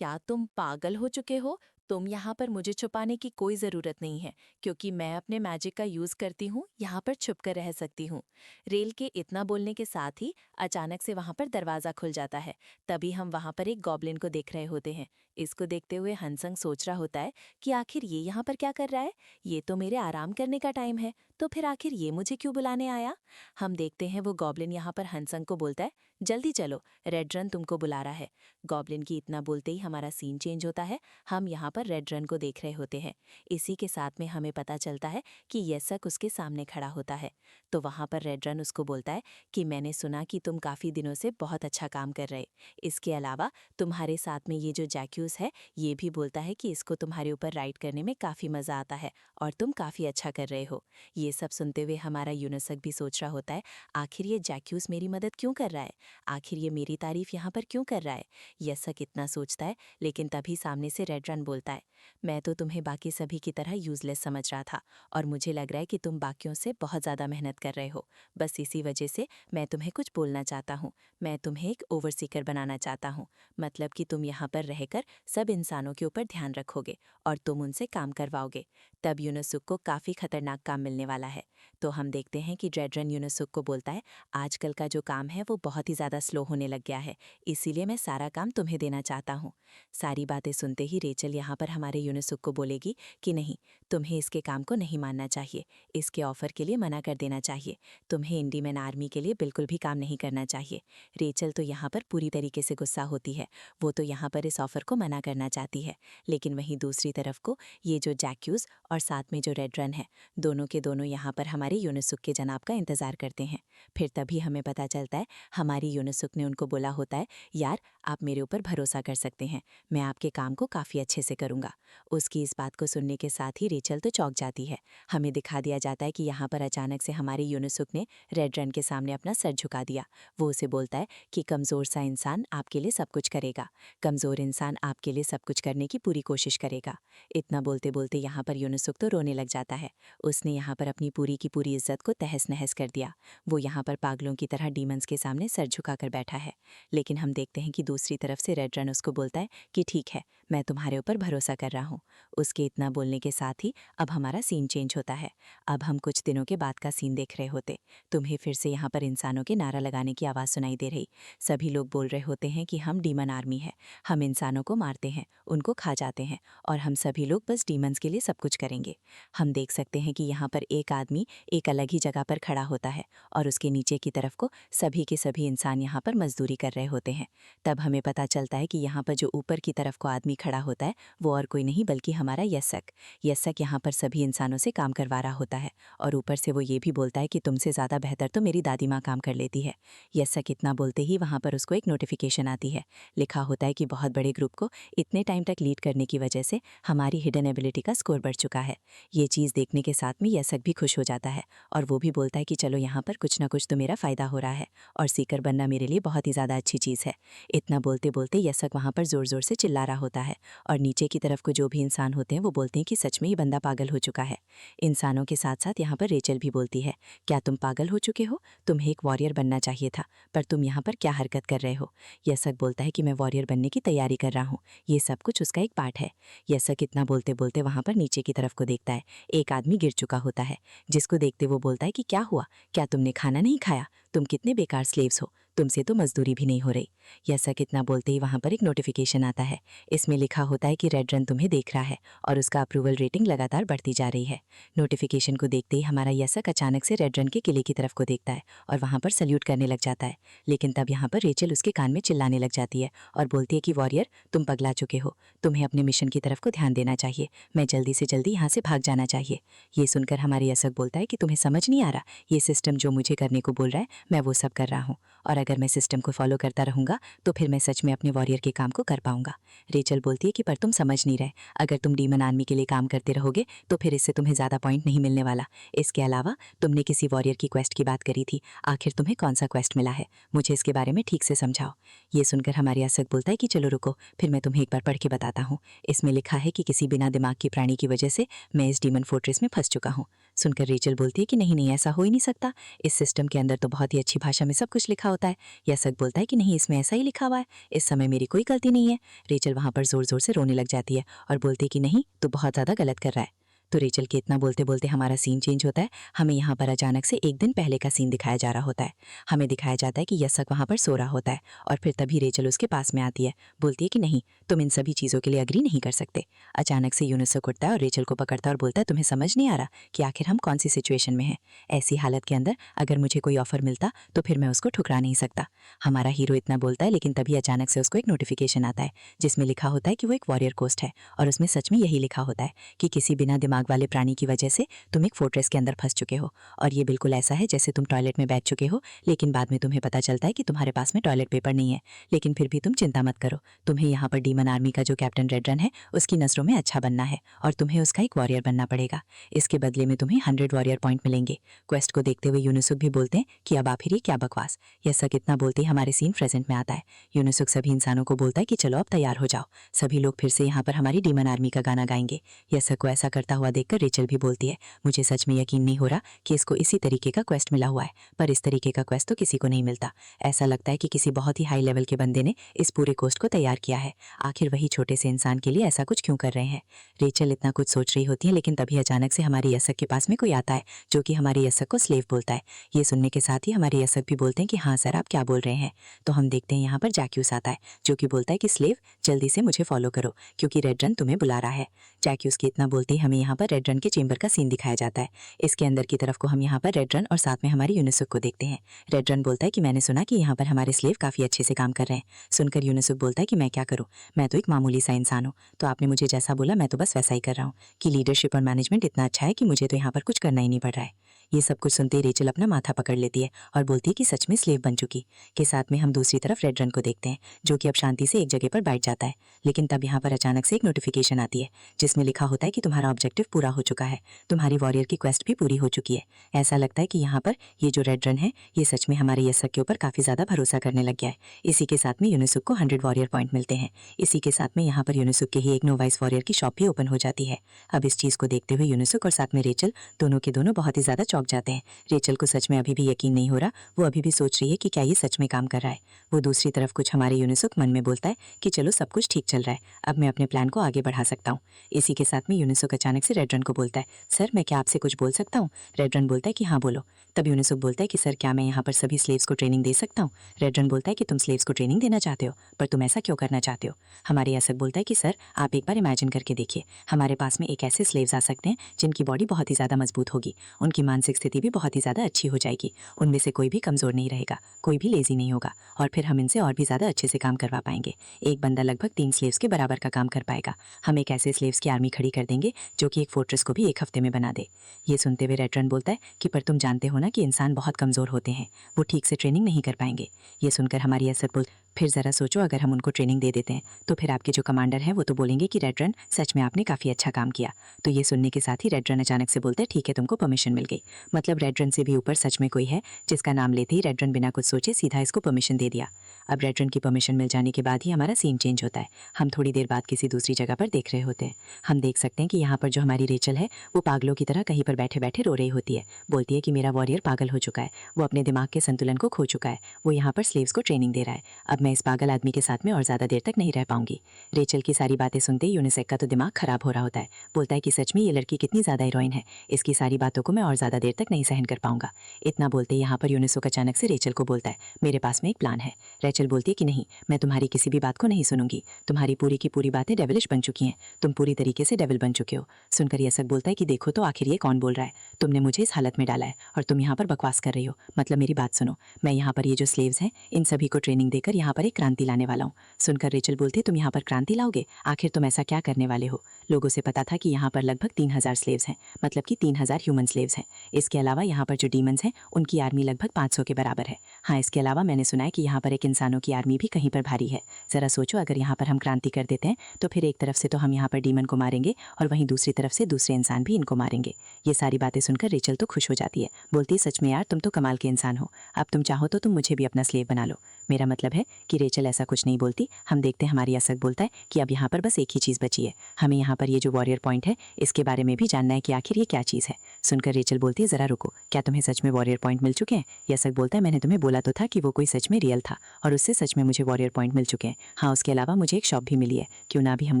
क्या तुम पागल हो चुके हो? तुम यहाँ पर मुझे छुपाने की कोई ज़रूरत नहीं है, क्योंकि मैं अपने मैजिक का यूज़ करती हूँ, यहाँ पर छुपकर रह सकती हूँ। रेल के इतना बोलने के साथ ही अचानक से वहाँ पर दरवाज़ा खुल जाता है। तभी हम वहाँ पर एक गॉब्लिन को देख रहे होते हैं। इसको देखते हुए हंसंग सोच रहा होता है कि आखिर ये यहाँ पर क्या कर रहा है? ये तो मेरे आराम करने का टाइम है, तो फिर आखिर ये मुझे क्यों बुलाने आया? हम देखते हैं वो गॉब्लिन यहाँ पर हंसंग को बोलता है, जल्दी चलो, रेड रन तुमको बुला रहा है। गॉब्लिन की इतना बोलते ही हमारा सीन चेंज होता है। हम यहाँ पर रेड रन को देख रहे होते हैं। इसी के साथ में हमें पता चलता है कि यंसक उसके सामने खड़ा होता है। तो वहाँ पर रेड रन उसको बोलता है कि मैंने सुना कि तुम काफ़ी दिनों से बहुत अच्छा काम कर रहे। इसके अलावा तुम्हारे साथ में ये जो जैक्यूस है, ये भी बोलता है कि इसको तुम्हारे ऊपर राइड करने में काफ़ी मज़ा आता है और तुम काफ़ी अच्छा कर रहे हो। ये सब सुनते हुए हमारा यूनसक भी सोच रहा होता है, आखिर ये जैक्यूस मेरी मदद क्यों कर रहा है? आखिर ये मेरी तारीफ यहाँ पर क्यों कर रहा है? यंसक इतना सोचता है, लेकिन तभी सामने से रेड रन बोलता है, मैं तो तुम्हें बाकी सभी की तरह यूजलेस समझ रहा था और मुझे लग रहा है कि तुम बाकियों से बहुत ज़्यादा मेहनत कर रहे हो। बस इसी वजह से मैं तुम्हें कुछ बोलना चाहता हूँ। मैं तुम्हें एक ओवरसीकर बनाना चाहता हूँ, मतलब कि तुम यहाँ पर रहकर सब इंसानों के ऊपर ध्यान रखोगे और तुम उनसे काम करवाओगे। तब यूनसुक को काफ़ी खतरनाक काम मिलने वाला है। तो हम देखते हैं कि रेड रन यूनसुक को बोलता है, आजकल का जो काम है वो बहुत ही ज़्यादा स्लो होने लग गया है, इसीलिए मैं सारा काम तुम्हें देना चाहता हूँ। सारी बातें सुनते ही रेचल यहाँ पर हमारे यूनसुक को बोलेगी कि नहीं, तुम्हें इसके काम को नहीं मानना चाहिए, इसके ऑफर के लिए मना कर देना चाहिए, तुम्हें इंडीमैन आर्मी के लिए बिल्कुल भी काम नहीं करना चाहिए। रेचल तो यहाँ पर पूरी तरीके से गुस्सा होती है, वो तो यहाँ पर इस ऑफर को मना करना चाहती है। लेकिन वहीं दूसरी तरफ को ये जो जैक्यूज और साथ में जो रेड रन है, दोनों के दोनों यहाँ पर हमारे यूनसुक के जनाब का इंतज़ार करते हैं। फिर तभी हमें पता चलता है हमारी यूनसुक ने उनको बोला होता है, यार आप मेरे ऊपर भरोसा कर सकते हैं, मैं आपके काम को काफ़ी अच्छे से करूंगा। उसकी इस बात को सुनने के साथ ही रेचल तो चौंक जाती है। हमें दिखा दिया जाता है कि यहाँ पर अचानक से हमारे यूनुसुक ने रेड रन के सामने अपना सर झुका दिया। वो उसे बोलता है कि कमज़ोर सा इंसान आपके लिए सब कुछ करेगा, कमज़ोर इंसान आपके लिए सब कुछ करने की पूरी कोशिश करेगा। इतना बोलते बोलते यहाँ पर यूनुसुक तो रोने लग जाता है। उसने यहाँ पर अपनी पूरी की पूरी इज्जत को तहस नहस कर दिया। वो यहाँ पर पागलों की तरह डीमंस के सामने सर झुकाकर बैठा है। लेकिन हम देखते हैं कि दूसरी तरफ से रेड रन उसको बोलता है कि ठीक है, मैं तुम्हारे ऊपर भरोसा कर रहा हूँ। उसके इतना बोलने के साथ ही अब हमारा सीन चेंज होता है। अब हम कुछ दिनों के बाद का सीन देख रहे होते। तुम्हें फिर से यहाँ पर इंसानों के नारा लगाने की आवाज़ सुनाई दे रही। सभी लोग बोल रहे होते हैं कि हम डीमन आर्मी है, हम इंसानों को मारते हैं, उनको खा जाते हैं और हम सभी लोग बस डीमंस के लिए सब कुछ करेंगे। हम देख सकते हैं कि यहाँ पर एक आदमी एक अलग ही जगह पर खड़ा होता है और उसके नीचे की तरफ को सभी के सभी इंसान यहाँ पर मजदूरी कर रहे होते हैं। तब हमें पता चलता है कि यहाँ पर जो ऊपर की तरफ को आदमी खड़ा होता है वो और कोई नहीं बल्कि हमारा यस्सक यहाँ पर सभी इंसानों से काम करवा रहा होता है और ऊपर से वो ये भी बोलता है कि तुमसे ज़्यादा बेहतर तो मेरी दादी माँ काम कर लेती है। यस्सक इतना बोलते ही वहाँ पर उसको एक नोटिफिकेशन आती है। लिखा होता है कि बहुत बड़े ग्रुप को इतने टाइम तक लीड करने की वजह से हमारी हिडन एबिलिटी का स्कोर बढ़ चुका है। ये चीज़ देखने के साथ में यस्सक भी खुश हो जाता है और वो भी बोलता है कि चलो यहाँ पर कुछ ना कुछ तो मेरा फ़ायदा हो रहा है और सीकर बनना मेरे लिए बहुत ही ज़्यादा अच्छी चीज़ है। इतना बोलते बोलते यस्सक वहाँ पर ज़ोर ज़ोर से चिल्ला रहा होता है और नीचे की तरफ को जो भी इंसान होते हैं वो बोलते हैं कि सच में ही बंदा पागल हो चुका है। इंसानों के साथ साथ यहाँ पर रेचल भी बोलती है, क्या तुम पागल हो चुके हो? तुम्हें एक वॉरियर बनना चाहिए था, पर तुम यहाँ पर क्या हरकत कर रहे हो? यस्सक बोलता है कि मैं वॉरियर बनने की तैयारी कर रहा हूँ, ये सब कुछ उसका एक पार्ट है। यस्सक इतना बोलते बोलते वहाँ पर नीचे की तरफ को देखता है। एक आदमी गिर चुका होता है, जिसको देखते वो बोलता है कि क्या हुआ, क्या तुमने खाना नहीं खाया? तुम कितने बेकार स्लेव्स हो, तुमसे तो मजदूरी भी नहीं हो रही। यस्सक इतना बोलते ही वहाँ पर एक नोटिफिकेशन आता है। इसमें लिखा होता है कि रेड रन तुम्हें देख रहा है और उसका अप्रूवल रेटिंग लगातार बढ़ती जा रही है। नोटिफिकेशन को देखते ही हमारा यस्सक अचानक से रेड रन के किले की तरफ को देखता है और वहाँ पर सल्यूट करने लग जाता है। लेकिन तब यहाँ पर रेचल उसके कान में चिल्लाने लग जाती है और बोलती है कि वॉरियर, तुम पगला चुके हो, तुम्हें अपने मिशन की तरफ को ध्यान देना चाहिए, मैं जल्दी से जल्दी यहाँ से भाग जाना चाहिए। ये सुनकर हमारे यस्सक बोलता है कि तुम्हें समझ नहीं आ रहा, ये सिस्टम जो मुझे करने को बोल रहा है मैं वो सब कर रहा हूँ और अगर मैं सिस्टम को फॉलो करता रहूँगा तो फिर मैं सच में अपने वॉरियर के काम को कर पाऊंगा। रेचल बोलती है कि पर तुम समझ नहीं रहे, अगर तुम डीमन आर्मी के लिए काम करते रहोगे तो फिर इससे तुम्हें ज़्यादा पॉइंट नहीं मिलने वाला। इसके अलावा तुमने किसी वॉरियर की क्वेस्ट की बात करी थी, आखिर तुम्हें कौन सा क्वेस्ट मिला है, मुझे इसके बारे में ठीक से समझाओ। ये सुनकर हमारे यस्सक बोलता है कि चलो रुको, फिर मैं तुम्हें एक बार पढ़ के बताता हूँ। इसमें लिखा है कि किसी बिना दिमाग की प्राणी की वजह से मैं इस डीमन फोर्ट्रेस में फंस चुका हूँ। सुनकर रेचल बोलती है कि नहीं नहीं, ऐसा हो ही नहीं सकता, इस सिस्टम के अंदर तो बहुत ही अच्छी भाषा में सब कुछ लिखा होता है। यस्सक बोलता है कि नहीं, इसमें ऐसा ही लिखा हुआ है, इस समय मेरी कोई गलती नहीं है। रेचल वहाँ पर ज़ोर ज़ोर से रोने लग जाती है और बोलती है कि नहीं, तू बहुत ज़्यादा गलत कर रहा है। तो रेचल के इतना बोलते बोलते हमारा सीन चेंज होता है। हमें यहाँ पर अचानक से एक दिन पहले का सीन दिखाया जा रहा होता है। हमें दिखाया जाता है कि यस्सक वहाँ पर सो रहा होता है और फिर तभी रेचल उसके पास में आती है, बोलती है कि नहीं, तुम इन सभी चीज़ों के लिए अग्री नहीं कर सकते। अचानक से यूनुसुक उठता है और रेचल को पकड़ता है और बोलता है, तुम्हें समझ नहीं आ रहा कि आखिर हम कौन सी सिचुएशन में हैं? ऐसी हालत के अंदर अगर मुझे कोई ऑफर मिलता तो फिर मैं उसको ठुकरा नहीं सकता। हमारा हीरो इतना बोलता है, लेकिन तभी अचानक से उसको एक नोटिफिकेशन आता है जिसमें लिखा होता है कि वो एक वॉरियर कोस्ट है और उसमें सच में यही लिखा होता है कि किसी बिना दिमाग वाले प्राणी की जैसे तुम एक फोर्ट्रेस के अंदर फंस चुके हो और ये बिल्कुल ऐसा है जैसे तुम टॉयलेट में बैठ चुके हो, लेकिन बाद में तुम्हें पता चलता है कि तुम्हारे पास में टॉयलेट पेपर नहीं है। लेकिन फिर भी तुम चिंता मत करो, तुम्हें यहाँ पर डीमन आर्मी का जो कैप्टन रेड रन है उसकी नज़रों में अच्छा बनना है और तुम्हें उसका एक वॉरियर बनना पड़ेगा। इसके बदले में तुम्हें 100 वॉरियर पॉइंट मिलेंगे। क्वेस्ट को देखते हुए यूनुसुक भी बोलते हैं कि अब आखिर ये क्या बकवास। यस्सक इतना बोलते ही हमारे सीन प्रेजेंट में आता है। यूनुसुक सभी इंसानों को बोलता है कि चलो अब तैयार हो जाओ, सभी लोग फिर से यहाँ पर हमारी डीमन आर्मी का गाना गाएंगे। यस्सक को ऐसा करता हुआ देखकर रेचल भी बोलती है, मुझे सच में यकीन नहीं हो रहा कि इसको इसी तरीके का क्वेस्ट मिला हुआ है, पर इस तरीके का क्वेस्ट तो किसी को नहीं मिलता। ऐसा लगता है कि किसी बहुत ही हाई लेवल के बंदे ने इस पूरे कोस्ट को तैयार किया है, आखिर वही छोटे से इंसान के लिए ऐसा कुछ क्यों कर रहे हैं। रेचल इतना कुछ सोच रही होती है, लेकिन तभी अचानक से हमारे यस्सक के पास में कोई आता है जो कि हमारे यस्सक को स्लेव बोलता है। ये सुनने के साथ ही हमारे यस्सक भी बोलते हैं कि हाँ सर, आप क्या बोल रहे हैं। तो हम देखते हैं यहाँ पर जैक्यूस आता है जो कि बोलता है कि स्लेव, जल्दी से मुझे फॉलो करो क्योंकि रेड रन तुम्हें बुला रहा है। जैकी उसके इतना बोलते ही हमें यहाँ पर रेड रन के चेंबर का सीन दिखाया जाता है। इसके अंदर की तरफ को हम यहाँ पर रेड रन और साथ में हमारी यूनिसुक को देखते हैं। रेड रन बोलता है कि मैंने सुना कि यहाँ पर हमारे स्लेव काफ़ी अच्छे से काम कर रहे हैं। सुनकर यूनिसुक बोलता है कि मैं क्या करूँ, मैं तो एक मामूली सा इंसान हूँ, तो आपने मुझे जैसा बोला मैं तो बस वैसा ही कर रहा हूँ कि लीडरशिप और मैनेजमेंट इतना अच्छा है कि मुझे तो यहाँ पर कुछ करना ही नहीं पड़ रहा है। ये सब कुछ सुनते ही रेचल अपना माथा पकड़ लेती है और बोलती है कि सच में स्लेव बन चुकी। के साथ में हम दूसरी तरफ रेड रन को देखते हैं जो कि अब शांति से एक जगह पर बैठ जाता है। लेकिन तब यहाँ पर अचानक से एक नोटिफिकेशन आती है जिसमें लिखा होता है कि तुम्हारा ऑब्जेक्टिव पूरा हो चुका है, तुम्हारी वॉरियर की क्वेस्ट भी पूरी हो चुकी है। ऐसा लगता है कि यहाँ पर ये जो रेड रन है ये सच में हमारे यशक के ऊपर काफ़ी ज़्यादा भरोसा करने लग गया है। इसी के साथ में यूनिसुक को 100 वॉरियर पॉइंट मिलते हैं। इसी के साथ में यहाँ पर यूनिसुक के ही एक नोवाइस वॉरियर की शॉप भी ओपन हो जाती है। अब इस चीज़ को देखते हुए यूनिसुक और साथ में रेचल दोनों के दोनों बहुत ही ज़्यादा चौंक जाते हैं। रेचल को सच में अभी भी यकीन नहीं हो रहा, वो अभी भी सोच रही है कि क्या ये सच में काम कर रहा है। वो दूसरी तरफ कुछ हमारे यूनिसुक मन में बोलता है कि चलो सब कुछ ठीक चल रहा है, अब मैं अपने प्लान को आगे बढ़ा सकता हूँ। इसी के साथ में यूनिसुक अचानक से रेड रन को बोलता है, सर मैं क्या आपसे कुछ बोल सकता हूँ? रेड रन बोलता है कि हाँ बोलो। तब यूनिसुक बोलता है कि सर क्या मैं यहाँ पर सभी स्लेव्स को ट्रेनिंग दे सकता हूँ? रेड रन बोलता है कि तुम स्लेव्स को ट्रेनिंग देना चाहते हो, पर तुम ऐसा क्यों करना चाहते हो? हमारे यासक बोलता है कि सर आप एक बार इमेजिन करके देखिए, हमारे पास में एक ऐसे स्लेव्स आ सकते हैं जिनकी बॉडी बहुत ही ज़्यादा मजबूत होगी, उनकी मानसिक स्थिति भी बहुत ही ज़्यादा अच्छी हो जाएगी, उनमें से कोई भी कमज़ोर नहीं रहेगा, कोई भी लेजी नहीं होगा, और फिर हम इनसे और भी ज़्यादा अच्छे से काम करवा पाएंगे। एक बंदा लगभग 3 स्लेव्स के बराबर का काम कर पाएगा। हम एक ऐसे स्लेव्स की आर्मी खड़ी कर देंगे जो कि एक फोर्ट्रेस को भी एक हफ्ते में बना दे। ये सुनते हुए रेड रन बोलता है कि पर तुम जानते हो ना कि इंसान बहुत कमज़ोर होते हैं, वो ठीक से ट्रेनिंग नहीं कर पाएंगे। ये सुनकर हमारी असर बोल, फिर ज़रा सोचो अगर हम उनको ट्रेनिंग दे देते हैं तो फिर आपके जो कमांडर हैं वो तो बोलेंगे कि रेड रन सच में आपने काफ़ी अच्छा काम किया। तो ये सुनने के साथ ही रेड रन अचानक से बोलते हैं ठीक है तुमको परमिशन मिल गई। मतलब रेड रन से भी ऊपर सच में कोई है जिसका नाम लेते ही रेड रन बिना कुछ सोचे सीधा इसको परमिशन दे दिया। अब रेड रन की परमिशन मिल जाने के बाद ही हमारा सीन चेंज होता है। हम थोड़ी देर बाद किसी दूसरी जगह पर देख रहे होते हैं। हम देख सकते हैं कि यहाँ पर जो हमारी रेचल है वो पागलों की तरह कहीं पर बैठे बैठे रो रही होती है। बोलती है कि मेरा वॉरियर पागल हो चुका है, वो अपने दिमाग के संतुलन को खो चुका है, वो यहाँ पर स्लेव्स को ट्रेनिंग दे रहा है। अब मैं इस पागल आदमी के साथ में और ज़्यादा देर तक नहीं रह पाऊंगी। रेचल की सारी बातें सुनते ही यूनिसेक का तो दिमाग खराब हो रहा होता है। बोलता है कि सच में ये लड़की कितनी ज़्यादा हीरोइन है, इसकी सारी बातों को मैं और ज़्यादा देर तक नहीं सहन कर पाऊंगा। इतना बोलते यहाँ पर यूनिसेक अचानक से रेचल को बोलता है मेरे पास में एक प्लान है। रेचल बोलती है कि नहीं, मैं तुम्हारी किसी भी बात को नहीं सुनूंगी, तुम्हारी पूरी की पूरी बातें डेविलिश बन चुकी हैं, तुम पूरी तरीके से डेविल बन चुके हो। सुनकर यसक बोलता है कि देखो तो आखिर ये कौन बोल रहा है, तुमने मुझे इस हालत में डाला है और तुम यहाँ पर बकवास कर रही हो। मतलब मेरी बात सुनो, मैं यहाँ पर ये जो स्लेव्स हैं इन सभी को ट्रेनिंग देकर यहाँ पर एक क्रांति लाने वाला हूँ। सुनकर रेचल बोलती है तुम यहाँ पर क्रांति लाओगे? आखिर तुम ऐसा क्या करने वाले हो? लोगों से पता था कि यहाँ पर लगभग 3000 स्लेव्स हैं, मतलब कि 3000 ह्यूमन स्लेव्स हैं। इसके अलावा यहाँ पर जो डीमंस हैं उनकी आर्मी लगभग 500 के बराबर है। हाँ, इसके अलावा मैंने सुना है कि यहाँ पर एक इंसानों की आर्मी भी कहीं पर भारी है। ज़रा सोचो अगर यहाँ पर हम क्रांति कर देते हैं तो फिर एक तरफ से तो हम यहाँ पर डीमन को मारेंगे और वहीं दूसरी तरफ से दूसरे इंसान भी इनको मारेंगे। ये सारी बातें सुनकर रेचल तो खुश हो जाती है, बोलती है सच में यार तुम तो कमाल के इंसान हो, अब तुम चाहो तो तुम मुझे भी अपना स्लेव बना लो। मेरा मतलब है कि रेचल ऐसा कुछ नहीं बोलती। हम देखते हैं हमारी यसक बोलता है कि अब यहाँ पर बस एक ही चीज़ बची है, हमें यहाँ पर ये जो वॉरियर पॉइंट है इसके बारे में भी जानना है कि आखिर ये क्या चीज़ है। सुनकर रेचल बोलती है ज़रा रुको, क्या तुम्हें सच में वॉरियर पॉइंट मिल चुके हैं? यसक बोलता है मैंने तुम्हें बोला तो था कि वो कोई सच में रियल था और उससे सच में मुझे वॉरियर पॉइंट मिल चुके हैं। हाँ, उसके अलावा मुझे एक शॉप भी मिली है, क्यों ना भी हम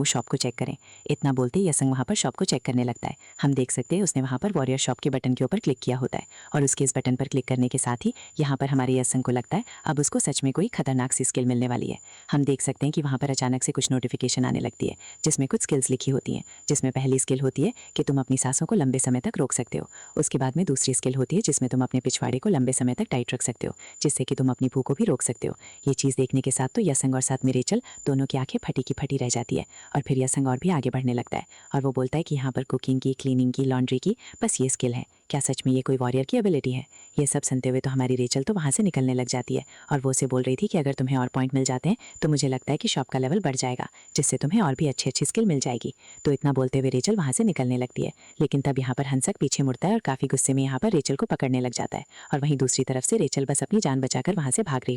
उस शॉप को चेक करें। इतना बोलते ही यसंग वहाँ पर शॉप को चेक करने लगता है। हम देख सकते हैं उसने वहाँ पर वॉरियर शॉप के बटन के ऊपर क्लिक किया होता है और उसके इस बटन पर क्लिक करने के साथ ही यहाँ पर हमारे यसंग को लगता है अब उसको सच में कोई खतरनाक सी स्किल मिलने वाली है। हम देख सकते हैं कि वहाँ पर अचानक से कुछ नोटिफिकेशन आने लगती है जिसमें कुछ स्किल्स लिखी होती हैं, जिसमें पहली स्किल होती है कि तुम अपनी सांसों को लंबे समय तक रोक सकते हो। उसके बाद में दूसरी स्किल होती है जिसमें तुम अपने पिछवाड़े को लंबे समय तक टाइट रख सकते हो, जिससे कि तुम अपनी भूख को भी रोक सकते हो। ये चीज़ देखने के साथ तो यसंग और साथ में रेचल दोनों की आंखें फटी की फटी रह जाती है और फिर यसंग और भी आगे बढ़ने लगता है और वो बोलता है कि यहाँ पर कुकिंग की, क्लीनिंग की, लॉन्ड्री की बस ये स्किल है, क्या सच में ये कोई वॉरियर की एबिलिटी है? ये सब सुनते हुए तो हमारी रेचल तो वहाँ से निकलने लग जाती है और वो उसे बोल रही थी कि अगर तुम्हें और पॉइंट मिल जाते हैं तो मुझे लगता है कि शॉप का लेवल बढ़ जाएगा, जिससे तुम्हें और भी अच्छी अच्छी स्किल मिल जाएगी। तो इतना बोलते हुए रेचल वहाँ से निकलने लगती है, लेकिन तब यहाँ पर हंसक पीछे मुड़ता है और काफ़ी गुस्से में यहाँ पर रेचल को पकड़ने लग जाता है और वहीं दूसरी तरफ से रेचल बस अपनी जान बचाकर वहाँ से भाग रही